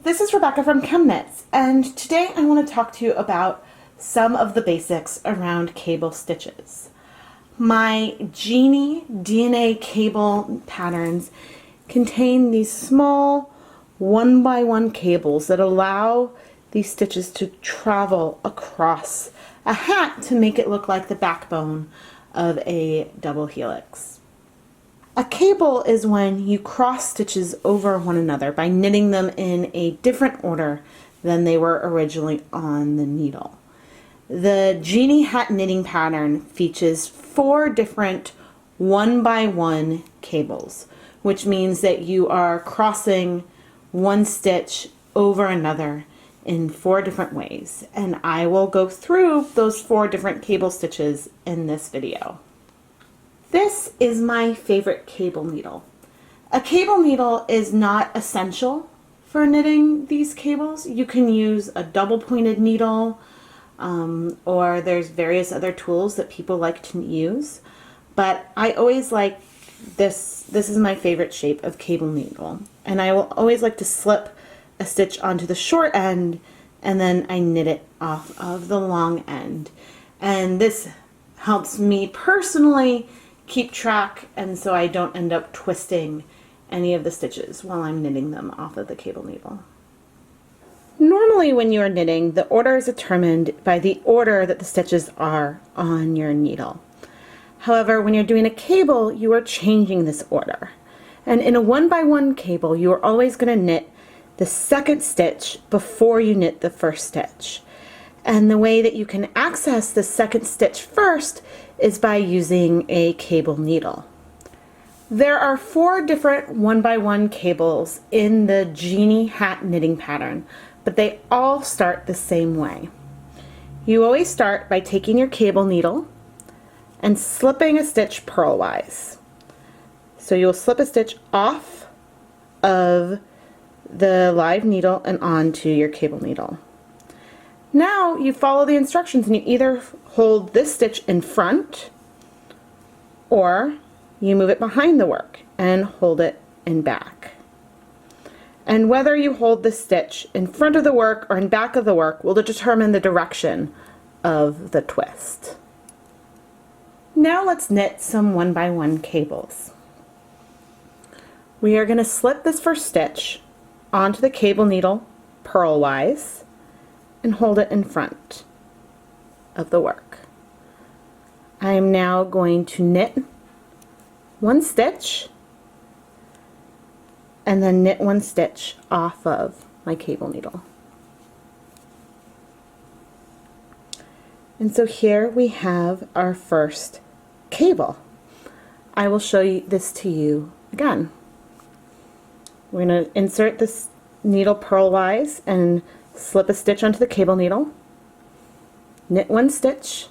This is Rebecca from ChemKnits, and today I want to talk to you about some of the basics around cable stitches. My GENEie cable patterns contain these small 1x1 cables that allow these stitches to travel across a hat to make it look like the backbone of a double helix. A cable is when you cross stitches over one another by knitting them in a different order than they were originally on the needle. The GENEie hat knitting pattern features 4 different 1x1 cables, which means that you are crossing one stitch over another in 4 different ways. And I will go through those 4 different cable stitches in this video. This is my favorite cable needle. A cable needle is not essential for knitting these cables. You can use a double pointed needle, or there's various other tools that people like to use. But I always like this is my favorite shape of cable needle. And I will always like to slip a stitch onto the short end and then I knit it off of the long end. And this helps me personally keep track, and so I don't end up twisting any of the stitches while I'm knitting them off of the cable needle. Normally when you are knitting, the order is determined by the order that the stitches are on your needle. However, when you're doing a cable, you are changing this order. And in a 1x1 cable, you are always going to knit the second stitch before you knit the first stitch. And the way that you can access the second stitch first is by using a cable needle. There are 4 different 1x1 cables in the GENEie hat knitting pattern, but they all start the same way. You always start by taking your cable needle and slipping a stitch purlwise. So you'll slip a stitch off of the live needle and onto your cable needle. Now you follow the instructions and you either hold this stitch in front or you move it behind the work and hold it in back. And whether you hold the stitch in front of the work or in back of the work will determine the direction of the twist. Now let's knit some 1x1 cables. We are going to slip this first stitch onto the cable needle purlwise and hold it in front of the work. I am now going to knit 1 stitch and then knit 1 stitch off of my cable needle. And so here we have our first cable. I will show you this to you again. We're going to insert this needle purlwise and slip a stitch onto the cable needle, knit 1 stitch,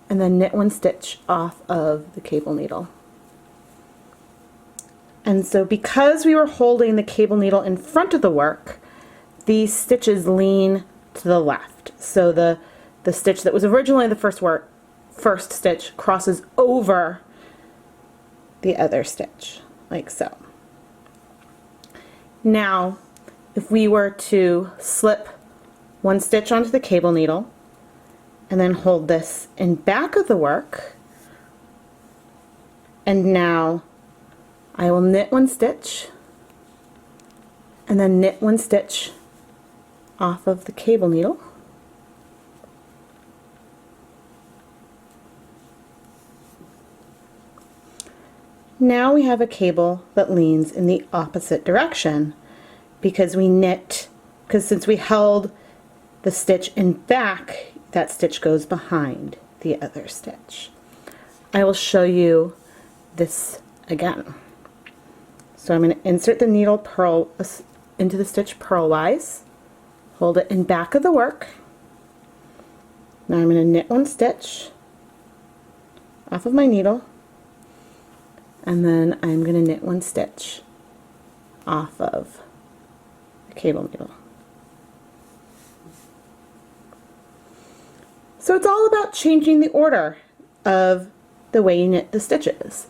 and then knit 1 stitch off of the cable needle. And so because we were holding the cable needle in front of the work, these stitches lean to the left. So the stitch that was originally the first stitch crosses over the other stitch, like so. Now, if we were to slip 1 stitch onto the cable needle and then hold this in back of the work, and now I will knit 1 stitch and then knit 1 stitch off of the cable needle. Now we have a cable that leans in the opposite direction because since we held the stitch in back, that stitch goes behind the other stitch. I will show you this again. So I'm going to insert the needle into the stitch purlwise, hold it in back of the work. Now I'm going to knit 1 stitch off of my needle, and then I'm going to knit 1 stitch off of the cable needle. So it's all about changing the order of the way you knit the stitches.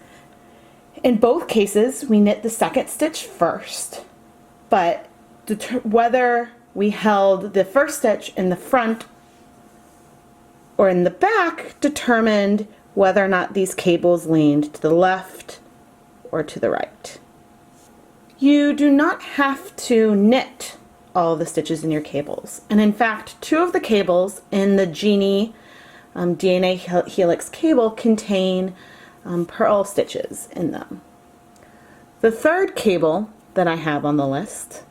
In both cases, we knit the second stitch first, but whether we held the first stitch in the front or in the back determined whether or not these cables leaned to the left or to the right. You do not have to knit all the stitches in your cables, and in fact 2 of the cables in the GENEie DNA Helix cable contain purl stitches in them. The third cable that I have on the list,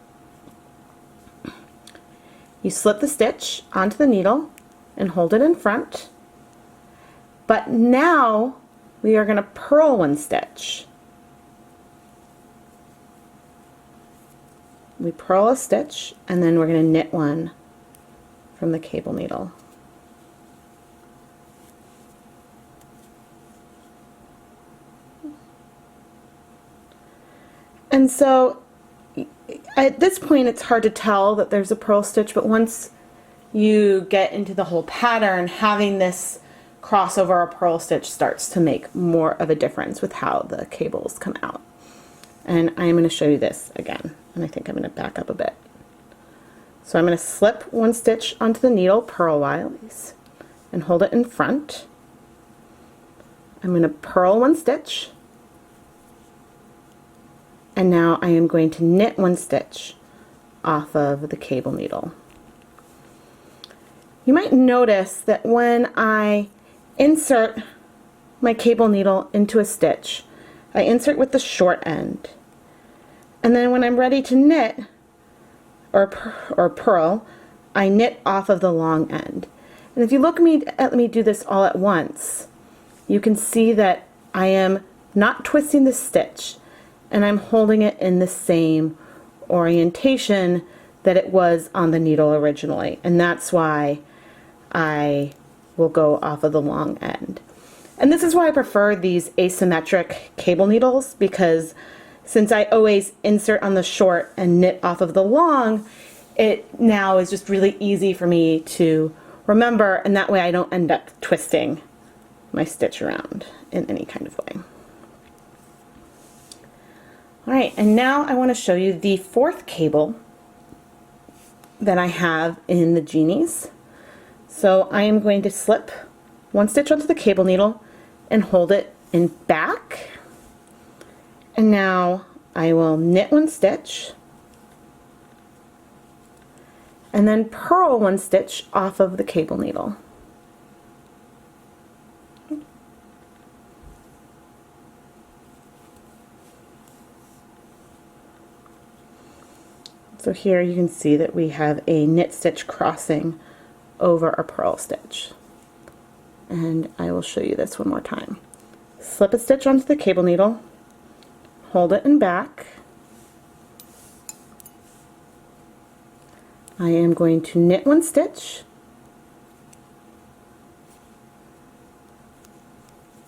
you slip the stitch onto the needle and hold it in front, but now we are going to purl 1 stitch. We purl a stitch and then we're going to knit 1 from the cable needle. And so at this point it's hard to tell that there's a purl stitch, but once you get into the whole pattern, having this crossover or purl stitch starts to make more of a difference with how the cables come out. And I'm going to show you this again, and I think I'm going to back up a bit. So I'm going to slip 1 stitch onto the needle purlwise and hold it in front. I'm going to purl 1 stitch, and now I am going to knit 1 stitch off of the cable needle. You might notice that when I insert my cable needle into a stitch, I insert with the short end, and then when I'm ready to knit or purl, I knit off of the long end. And if you look at me do this all at once, you can see that I am not twisting the stitch, and I'm holding it in the same orientation that it was on the needle originally, and that's why I will go off of the long end. And this is why I prefer these asymmetric cable needles, because since I always insert on the short and knit off of the long, it now is just really easy for me to remember, and that way I don't end up twisting my stitch around in any kind of way. Alright, and now I want to show you the 4th cable that I have in the GENEies. So I am going to slip 1 stitch onto the cable needle and hold it in back, and now I will knit 1 stitch and then purl 1 stitch off of the cable needle. So here you can see that we have a knit stitch crossing over a purl stitch. And I will show you this one more time. Slip a stitch onto the cable needle, hold it in back. I am going to knit 1 stitch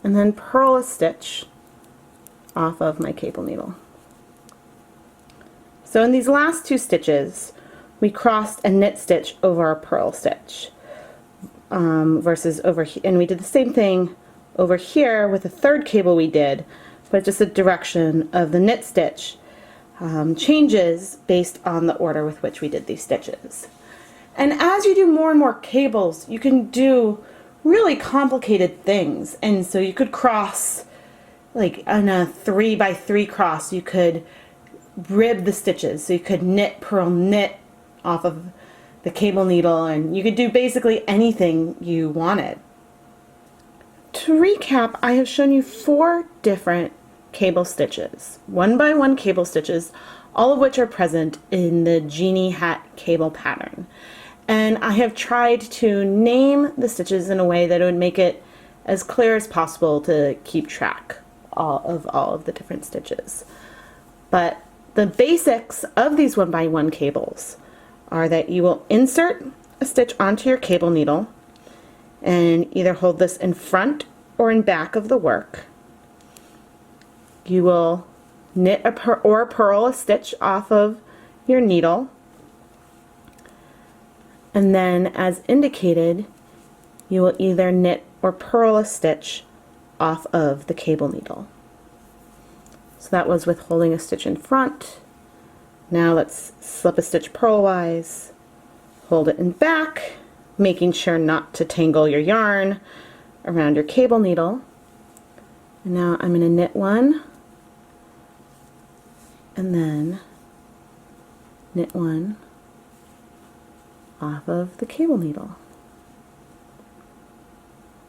and then purl a stitch off of my cable needle. So in these last 2 stitches, we crossed a knit stitch over a purl stitch, versus over here, and we did the same thing over here with the 3rd cable we did, but just the direction of the knit stitch changes based on the order with which we did these stitches. And as you do more and more cables, you can do really complicated things, and so you could cross, like on a 3 by 3 cross, you could rib the stitches, so you could knit, purl, knit off of the cable needle, and you could do basically anything you wanted. To recap, I have shown you 4 different cable stitches, 1 by 1 cable stitches, all of which are present in the GENEie hat cable pattern. And I have tried to name the stitches in a way that it would make it as clear as possible to keep track all of the different stitches. But the basics of these 1 by 1 cables are that you will insert a stitch onto your cable needle and either hold this in front or in back of the work. You will knit or purl a stitch off of your needle, and then as indicated, you will either knit or purl a stitch off of the cable needle. So that was with holding a stitch in front, Now let's slip a stitch purlwise, hold it in back, making sure not to tangle your yarn around your cable needle. And now I'm going to knit one, and then knit one off of the cable needle.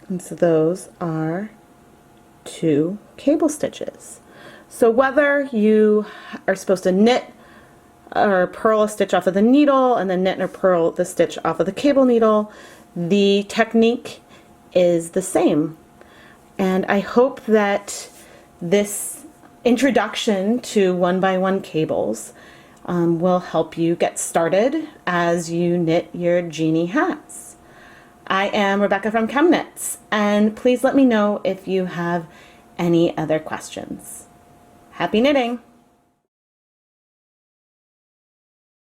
And so those are 2 cable stitches. So whether you are supposed to knit or purl a stitch off of the needle and then knit or purl the stitch off of the cable needle, the technique is the same. And I hope that this introduction to 1x1 cables will help you get started as you knit your GENEie hats. I am Rebecca from ChemKnits, and please let me know if you have any other questions. Happy knitting!